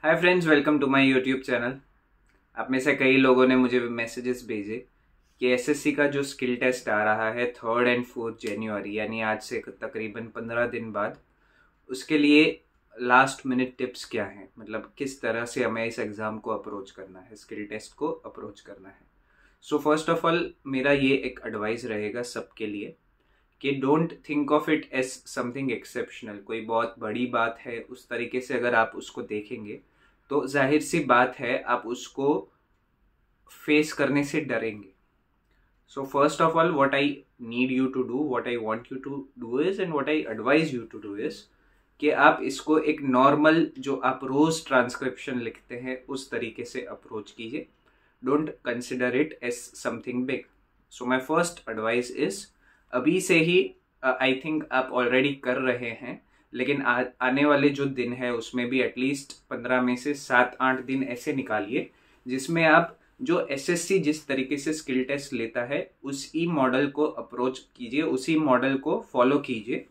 Hi friends, welcome to my YouTube channel. आप में से कई लोगों ने मुझे मैसेजेस भेजे कि एसएससी का जो स्किल टेस्ट आ रहा है 3 एंड 4 जनवरी यानी आज से तकरीबन 15 दिन बाद, उसके लिए लास्ट मिनट टिप्स क्या हैं। मतलब किस तरह से हमें इस एग्ज़ाम को अप्रोच करना है, स्किल टेस्ट को अप्रोच करना है। सो फर्स्ट ऑफ ऑल मेरा ये एक एडवाइस रहेगा सबके लिए कि don't think of it as something exceptional. कोई बहुत बड़ी बात है उस तरीके से अगर आप उसको देखेंगे तो जाहिर सी बात है आप उसको फेस करने से डरेंगे। So first of all what I need you to do, what I want you to do is and what I advise you to do is कि आप इसको एक नॉर्मल जो आप रोज ट्रांसक्रिप्शन लिखते हैं उस तरीके से अप्रोच कीजिए। Don't consider it as something big. So my first advice is अभी से ही आई थिंक आप ऑलरेडी कर रहे हैं, लेकिन आने वाले जो दिन है उसमें भी एटलीस्ट 15 में से 7-8 दिन ऐसे निकालिए जिसमें आप जो एसएससी जिस तरीके से स्किल टेस्ट लेता है उसी मॉडल को अप्रोच कीजिए, उसी मॉडल को फॉलो कीजिए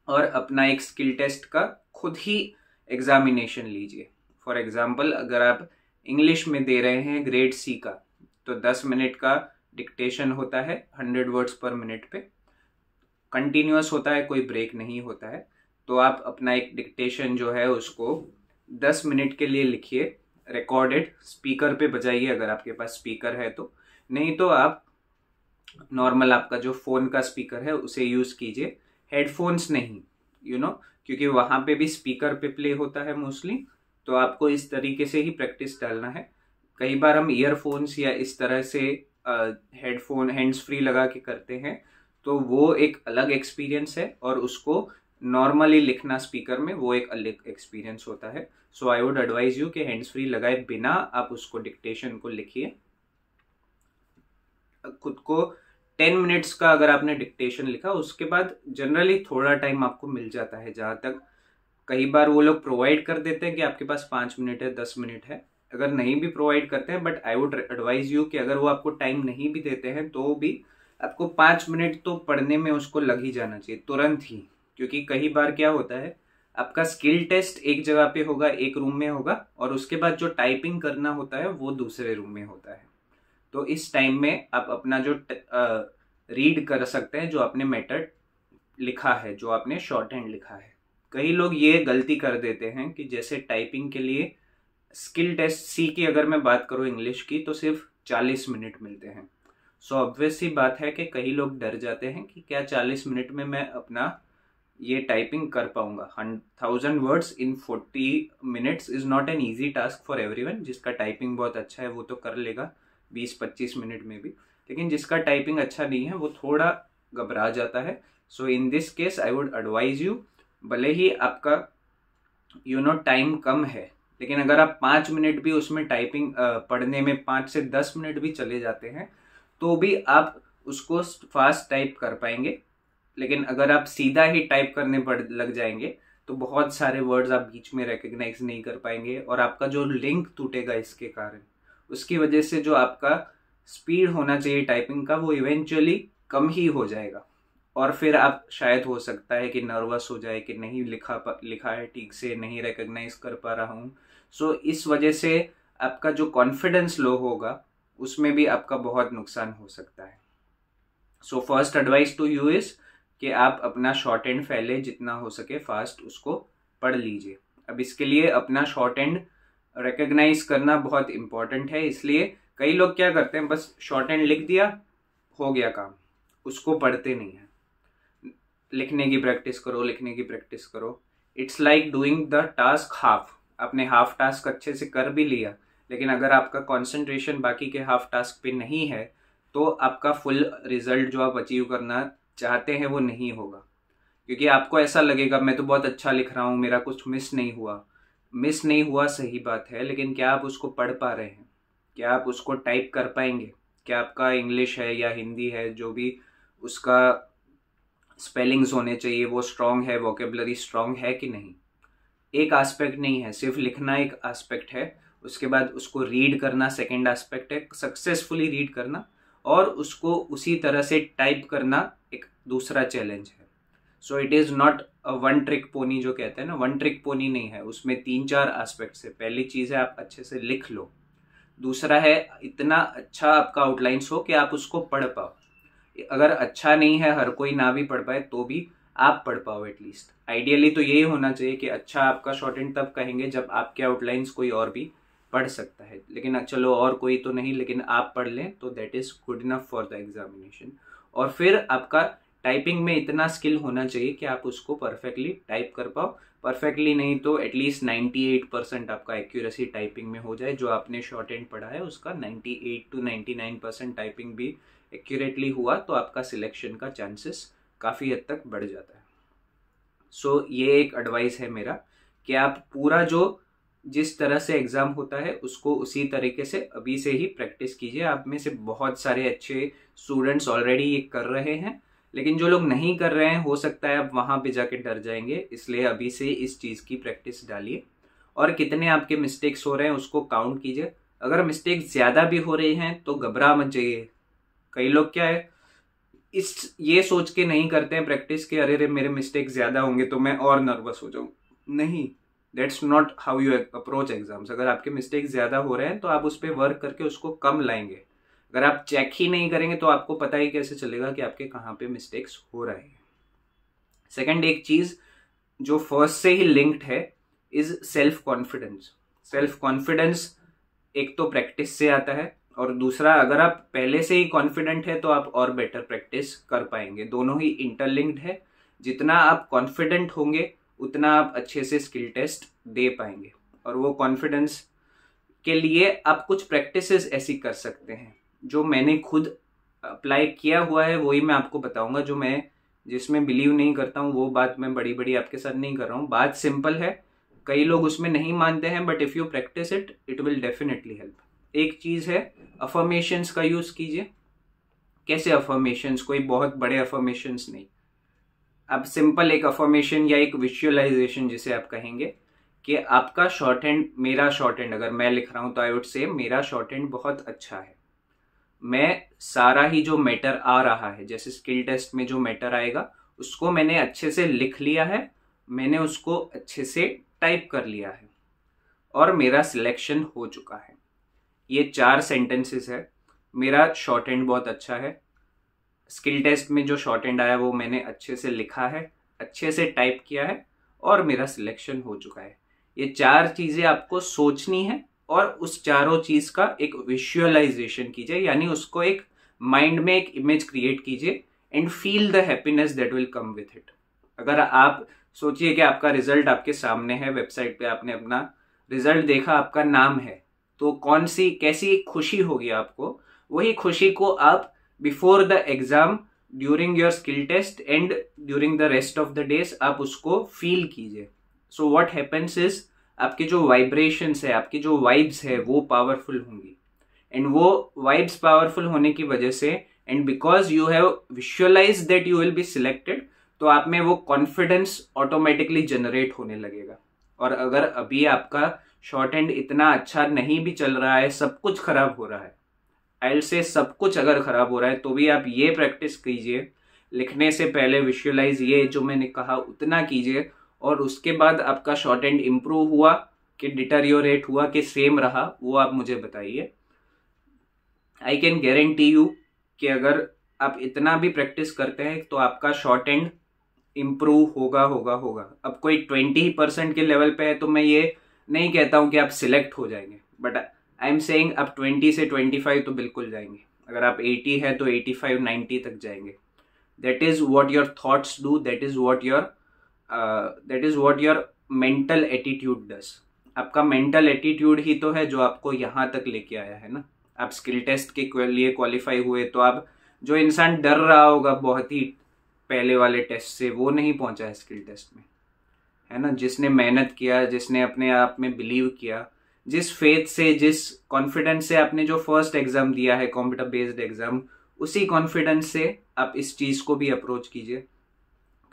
और अपना एक स्किल टेस्ट का खुद ही एग्जामिनेशन लीजिए। फॉर एग्जाम्पल, अगर आप इंग्लिश में दे रहे हैं ग्रेड सी का तो 10 मिनट का डिक्टेशन होता है 100 वर्ड्स पर मिनट पे, कंटिन्यूअस होता है, कोई ब्रेक नहीं होता है। तो आप अपना एक डिक्टेशन जो है उसको 10 मिनट के लिए लिखिए, रिकॉर्डेड स्पीकर पे बजाइए अगर आपके पास स्पीकर है तो, नहीं तो आप नॉर्मल आपका जो फ़ोन का स्पीकर है उसे यूज़ कीजिए, हेडफोन्स नहीं, क्योंकि वहाँ पे भी स्पीकर पे प्ले होता है मोस्टली। तो आपको इस तरीके से ही प्रैक्टिस डालना है। कई बार हम ईयरफोन्स या इस तरह से हेडफोन हैंड्स फ्री लगा के करते हैं तो वो एक अलग एक्सपीरियंस है, और उसको नॉर्मली लिखना स्पीकर में वो एक अलग एक्सपीरियंस होता है। सो आई वुड एडवाइज यू कि हैंड्स फ्री लगाए बिना आप उसको डिक्टेशन को लिखिए। खुद को 10 मिनट्स का अगर आपने डिक्टेशन लिखा उसके बाद जनरली थोड़ा टाइम आपको मिल जाता है। जहाँ तक कई बार वो लोग प्रोवाइड कर देते हैं कि आपके पास 5 मिनट है, 10 मिनट है, अगर नहीं भी प्रोवाइड करते हैं, but I would advise you कि अगर वो आपको टाइम नहीं भी देते हैं तो भी आपको 5 मिनट तो पढ़ने में उसको लग ही जाना चाहिए तुरंत ही। क्योंकि कई बार क्या होता है, आपका स्किल टेस्ट एक जगह पे होगा, एक रूम में होगा, और उसके बाद जो टाइपिंग करना होता है वो दूसरे रूम में होता है। तो इस टाइम में आप अपना जो रीड कर सकते हैं, जो आपने मेथड लिखा है, जो आपने शॉर्ट हैंड लिखा है। कई लोग ये गलती कर देते हैं कि जैसे टाइपिंग के लिए स्किल टेस्ट सी की अगर मैं बात करूँ इंग्लिश की तो सिर्फ 40 मिनट मिलते हैं। सो ऑब्वियस सी बात है कि कई लोग डर जाते हैं कि क्या 40 मिनट में मैं अपना ये टाइपिंग कर पाऊंगा। 1000 words in 40 minutes is not an easy task for everyone. जिसका टाइपिंग बहुत अच्छा है वो तो कर लेगा 20-25 मिनट में भी, लेकिन जिसका टाइपिंग अच्छा नहीं है वो थोड़ा घबरा जाता है। So in this case I would advise you, भले ही आपका टाइम कम है, लेकिन अगर आप 5 मिनट भी उसमें टाइपिंग पढ़ने में 5 से 10 मिनट भी चले जाते हैं तो भी आप उसको फास्ट टाइप कर पाएंगे। लेकिन अगर आप सीधा ही टाइप करने पड़ लग जाएंगे तो बहुत सारे वर्ड्स आप बीच में रिकग्नाइज नहीं कर पाएंगे और आपका जो लिंक टूटेगा इसके कारण। उसकी वजह से जो आपका स्पीड होना चाहिए टाइपिंग का वो इवेंचुअली कम ही हो जाएगा, और फिर आप शायद हो सकता है कि नर्वस हो जाए कि नहीं लिखा है ठीक से, नहीं रिकग्नाइज कर पा रहा हूँ। सो इस वजह से आपका जो कॉन्फिडेंस लो होगा उसमें भी आपका बहुत नुकसान हो सकता है। So first advice to you is कि आप अपना शॉर्ट एंड पहले जितना हो सके फास्ट उसको पढ़ लीजिए। अब इसके लिए अपना शॉर्ट एंड रिकग्नाइज करना बहुत इंपॉर्टेंट है, इसलिए कई लोग क्या करते हैं, बस शॉर्ट एंड लिख दिया, हो गया काम, उसको पढ़ते नहीं है। लिखने की प्रैक्टिस करो, लिखने की प्रैक्टिस करो। It's like doing the task half. आपने हाफ टास्क अच्छे से कर भी लिया, लेकिन अगर आपका कंसंट्रेशन बाकी के हाफ टास्क पे नहीं है तो आपका फुल रिजल्ट जो आप अचीव करना चाहते हैं वो नहीं होगा। क्योंकि आपको ऐसा लगेगा मैं तो बहुत अच्छा लिख रहा हूँ, मेरा कुछ मिस नहीं हुआ। मिस नहीं हुआ सही बात है, लेकिन क्या आप उसको पढ़ पा रहे हैं? क्या आप उसको टाइप कर पाएंगे? क्या आपका इंग्लिश है या हिंदी है जो भी उसका स्पेलिंग्स होने चाहिए वो स्ट्रांग है, वोकेबलरी स्ट्रांग है कि नहीं? एक एस्पेक्ट नहीं है, सिर्फ लिखना एक एस्पेक्ट है, उसके बाद उसको रीड करना सेकेंड एस्पेक्ट है, सक्सेसफुली रीड करना, और उसको उसी तरह से टाइप करना एक दूसरा चैलेंज है। So it is not a one trick pony जो कहते हैं ना, वन ट्रिक पोनी नहीं है, उसमें 3-4 एस्पेक्ट्स है। पहली चीज़ है आप अच्छे से लिख लो, दूसरा है इतना अच्छा आपका आउटलाइंस हो कि आप उसको पढ़ पाओ। अगर अच्छा नहीं है, हर कोई ना भी पढ़ पाए तो भी आप पढ़ पाओ एटलीस्ट। आइडियली तो यही होना चाहिए कि अच्छा आपका शॉर्ट हैंड तब कहेंगे जब आपके आउटलाइंस कोई और भी पढ़ सकता है, लेकिन चलो और कोई तो नहीं, लेकिन आप पढ़ लें तो that is good enough for the examination. और फिर आपका टाइपिंग में इतना स्किल होना चाहिए कि आप उसको परफेक्टली टाइप कर पाओ। परफेक्टली नहीं तो एटलीस्ट 98% आपका एक्यूरेसी टाइपिंग में हो जाए। जो आपने शॉर्ट हैंड पढ़ा है उसका 98 to 99% टाइपिंग भी एक्यूरेटली हुआ तो आपका सिलेक्शन का चांसेस काफ़ी हद तक बढ़ जाता है। सो ये एक एडवाइस है मेरा कि आप पूरा जो जिस तरह से एग्ज़ाम होता है उसको उसी तरीके से अभी से ही प्रैक्टिस कीजिए। आप में से बहुत सारे अच्छे स्टूडेंट्स ऑलरेडी ये कर रहे हैं, लेकिन जो लोग नहीं कर रहे हैं हो सकता है आप वहाँ पे जाके डर जाएंगे, इसलिए अभी से इस चीज़ की प्रैक्टिस डालिए। और कितने आपके मिस्टेक्स हो रहे हैं उसको काउंट कीजिए। अगर मिस्टेक ज़्यादा भी हो रही हैं तो घबरा मत जाइए। कई लोग क्या है ये सोच के नहीं करते हैं प्रैक्टिस कि अरे रे मेरे मिस्टेक ज़्यादा होंगे तो मैं और नर्वस हो जाऊँ। नहीं, that's not how you approach exams. अगर आपके मिस्टेक ज़्यादा हो रहे हैं तो आप उस पर वर्क करके उसको कम लाएंगे। अगर आप चेक ही नहीं करेंगे तो आपको पता ही कैसे चलेगा कि आपके कहाँ पे मिस्टेक्स हो रहे हैं। सेकंड एक चीज़ जो फर्स्ट से ही लिंक्ड है is self confidence. Self confidence एक तो प्रैक्टिस से आता है, और दूसरा अगर आप पहले से ही कॉन्फिडेंट है तो आप और बेटर प्रैक्टिस कर पाएंगे। दोनों ही इंटरलिंक्ड है। जितना आप कॉन्फिडेंट होंगे उतना आप अच्छे से स्किल टेस्ट दे पाएंगे। और वो कॉन्फिडेंस के लिए आप कुछ प्रैक्टिसेस ऐसी कर सकते हैं जो मैंने खुद अप्लाई किया हुआ है, वही मैं आपको बताऊंगा। जो मैं जिसमें बिलीव नहीं करता हूँ वो बात मैं बड़ी बड़ी आपके साथ नहीं कर रहा हूँ। बात सिंपल है, कई लोग उसमें नहीं मानते हैं, but if you practice it it will definitely help. एक चीज़ है अफर्मेशंस का यूज़ कीजिए। कैसे अफर्मेशंस? कोई बहुत बड़े अफर्मेशंस नहीं, अब सिंपल एक अफर्मेशन या एक विजुअलाइजेशन जिसे आप कहेंगे कि आपका शॉर्ट हैंड, मेरा शॉर्ट हैंड अगर मैं लिख रहा हूँ तो आई वुड से मेरा शॉर्ट हैंड बहुत अच्छा है। मैं सारा ही जो मैटर आ रहा है, जैसे स्किल टेस्ट में जो मैटर आएगा उसको मैंने अच्छे से लिख लिया है, मैंने उसको अच्छे से टाइप कर लिया है और मेरा सिलेक्शन हो चुका है। ये 4 सेंटेंसेस है। मेरा शॉर्ट हैंड बहुत अच्छा है, स्किल टेस्ट में जो शॉर्ट हैंड आया वो मैंने अच्छे से लिखा है, अच्छे से टाइप किया है और मेरा सिलेक्शन हो चुका है। ये 4 चीज़ें आपको सोचनी है और उस चारों चीज़ का एक विजुअलाइजेशन कीजिए, यानी उसको एक माइंड में एक इमेज क्रिएट कीजिए and feel the happiness that will come with it. अगर आप सोचिए कि आपका रिजल्ट आपके सामने है, वेबसाइट पे आपने अपना रिजल्ट देखा, आपका नाम है, तो कौन सी कैसी खुशी होगी आपको, वही खुशी को आप before the exam, during your skill test and during the rest of the days आप उसको फील कीजिए। सो व्हाट हैपेंस इज आपकी जो वाइब्रेशंस है, आपकी जो वाइब्स है वो पावरफुल होंगी, एंड वो वाइब्स पावरफुल होने की वजह से and because you have visualise that you will be selected, तो आप में वो कॉन्फिडेंस ऑटोमेटिकली जनरेट होने लगेगा। और अगर अभी आपका शॉर्ट हैंड इतना अच्छा नहीं भी चल रहा है, सब कुछ खराब हो रहा है, आई से सब कुछ अगर खराब हो रहा है, तो भी आप ये प्रैक्टिस कीजिए, लिखने से पहले विजुअलाइज ये जो मैंने कहा उतना कीजिए, और उसके बाद आपका शॉर्ट हैंड इम्प्रूव हुआ कि डिटेरियोरेट हुआ कि सेम रहा, वो आप मुझे बताइए। आई कैन गारंटी यू कि अगर आप इतना भी प्रैक्टिस करते हैं तो आपका शॉर्ट हैंड इम्प्रूव होगा होगा होगा। अब कोई 20% के लेवल पे है तो मैं ये नहीं कहता हूँ कि आप सिलेक्ट हो जाएंगे, बट आई एम सेइंग आप 20 से 25 तो बिल्कुल जाएंगे। अगर आप 80 है तो 85-90 तक जाएंगे। That is what your thoughts do, that is what your mental attitude does. आपका मेंटल एटीट्यूड ही तो है जो आपको यहाँ तक लेके आया है ना। आप स्किल टेस्ट के लिए क्वालिफाई हुए, तो आप जो इंसान डर रहा होगा बहुत ही पहले वाले टेस्ट से, वो नहीं पहुंचा है स्किल टेस्ट में, है ना। जिसने मेहनत किया, जिसने अपने आप में बिलीव किया, जिस फेथ से, जिस कॉन्फिडेंस से आपने जो फर्स्ट एग्जाम दिया है कंप्यूटर बेस्ड एग्जाम, उसी कॉन्फिडेंस से आप इस चीज़ को भी अप्रोच कीजिए।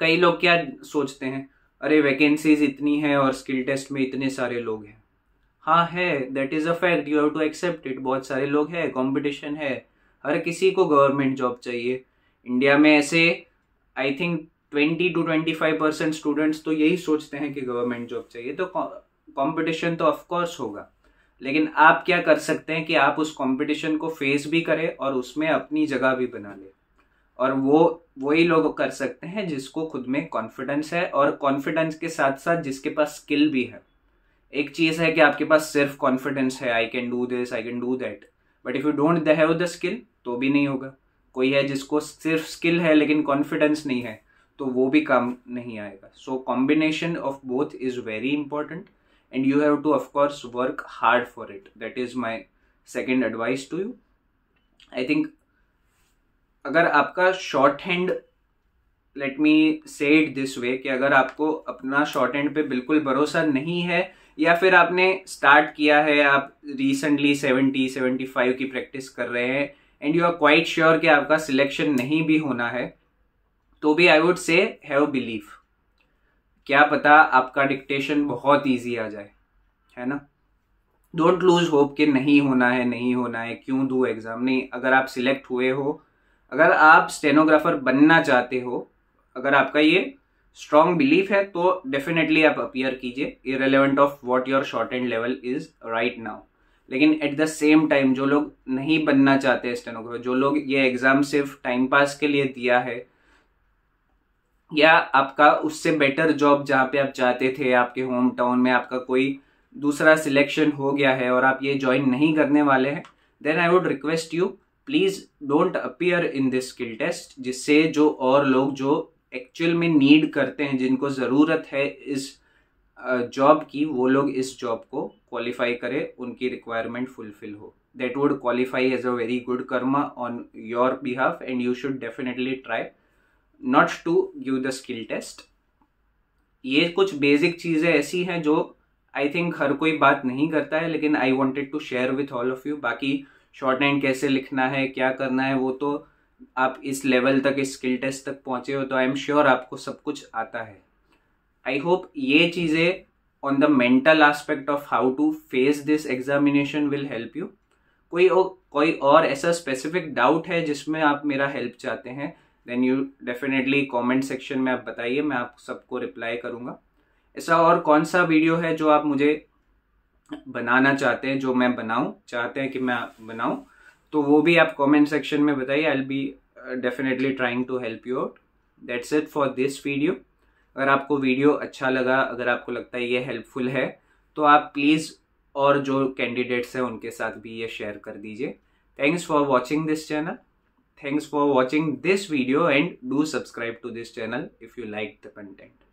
कई लोग क्या सोचते हैं, अरे वैकेंसीज इतनी है और स्किल टेस्ट में इतने सारे लोग हैं। हाँ है, that is a fact, you have to accept it. बहुत सारे लोग हैं, कंपटीशन है, हर किसी को गवर्नमेंट जॉब चाहिए। इंडिया में ऐसे आई थिंक 20 to 25% स्टूडेंट्स तो यही सोचते हैं कि गवर्नमेंट जॉब चाहिए, तो कंपटीशन तो ऑफकोर्स होगा, लेकिन आप क्या कर सकते हैं कि आप उस कंपटीशन को फेस भी करें और उसमें अपनी जगह भी बना ले। और वही लोग कर सकते हैं जिसको खुद में कॉन्फिडेंस है, और कॉन्फिडेंस के साथ साथ जिसके पास स्किल भी है। एक चीज है कि आपके पास सिर्फ कॉन्फिडेंस है, I can do this, I can do that, but if you don't have the skill तो भी नहीं होगा। कोई है जिसको सिर्फ स्किल है लेकिन कॉन्फिडेंस नहीं है, तो वो भी काम नहीं आएगा। So combination of both is very important and you have to of course work hard for it. That is my second advice to you. I think अगर आपका शॉर्ट हैंड, लेट मी से इट दिस वे, कि अगर आपको अपना short hand पे बिल्कुल भरोसा नहीं है, या फिर आपने स्टार्ट किया है, आप रिसेंटली 70-75 की प्रैक्टिस कर रहे हैं and you are quite sure कि आपका सिलेक्शन नहीं भी होना है, तो भी I would say have believe. क्या पता आपका डिक्टेशन बहुत इजी आ जाए, है ना। डोंट लूज होप कि नहीं होना है, नहीं होना है, क्यों दू एग्जाम। नहीं, अगर आप सिलेक्ट हुए हो, अगर आप स्टेनोग्राफर बनना चाहते हो, अगर आपका ये स्ट्रॉन्ग बिलीफ है, तो डेफिनेटली आप अपीयर कीजिए, irrelevant of what your short hand level is right now. लेकिन एट द सेम टाइम जो लोग नहीं बनना चाहते स्टेनोग्राफर, जो लोग ये एग्जाम सिर्फ टाइम पास के लिए दिया है, या आपका उससे बेटर जॉब जहाँ पे आप चाहते थे आपके होम टाउन में, आपका कोई दूसरा सिलेक्शन हो गया है और आप ये ज्वाइन नहीं करने वाले हैं, then I would request you please don't appear in this skill test, जिससे जो और लोग जो एक्चुअल में नीड करते हैं, जिनको ज़रूरत है इस जॉब की, वो लोग इस जॉब को क्वालिफाई करें, उनकी रिक्वायरमेंट फुलफिल हो। That would qualify as a very good karma on your behalf and you should definitely try not to give the skill test. ये कुछ बेसिक चीज़ें ऐसी हैं जो आई थिंक हर कोई बात नहीं करता है, लेकिन I wanted to share with all of you. बाकी शॉर्ट हैंड कैसे लिखना है, क्या करना है, वो तो आप इस लेवल तक, इस स्किल टेस्ट तक पहुंचे हो, तो आई एम श्योर आपको सब कुछ आता है। आई होप ये चीज़ें on the mental aspect of how to face this examination will help you. कोई और ऐसा स्पेसिफिक डाउट है जिसमें आप मेरा हेल्प चाहते हैं, then you definitely comment section में आप बताइए, मैं आप सबको रिप्लाई करूंगा। ऐसा और कौन सा वीडियो है जो आप मुझे बनाना चाहते हैं, जो मैं बनाऊं, चाहते हैं कि मैं बनाऊं, तो वो भी आप कमेंट सेक्शन में बताइए। I will be definitely trying to help you out. That's it for this video. अगर आपको वीडियो अच्छा लगा, अगर आपको लगता है ये हेल्पफुल है, तो आप प्लीज़ और जो कैंडिडेट्स हैं उनके साथ भी ये शेयर कर दीजिए। Thanks for watching this channel. Thanks for watching this video and do subscribe to this channel if you liked the content.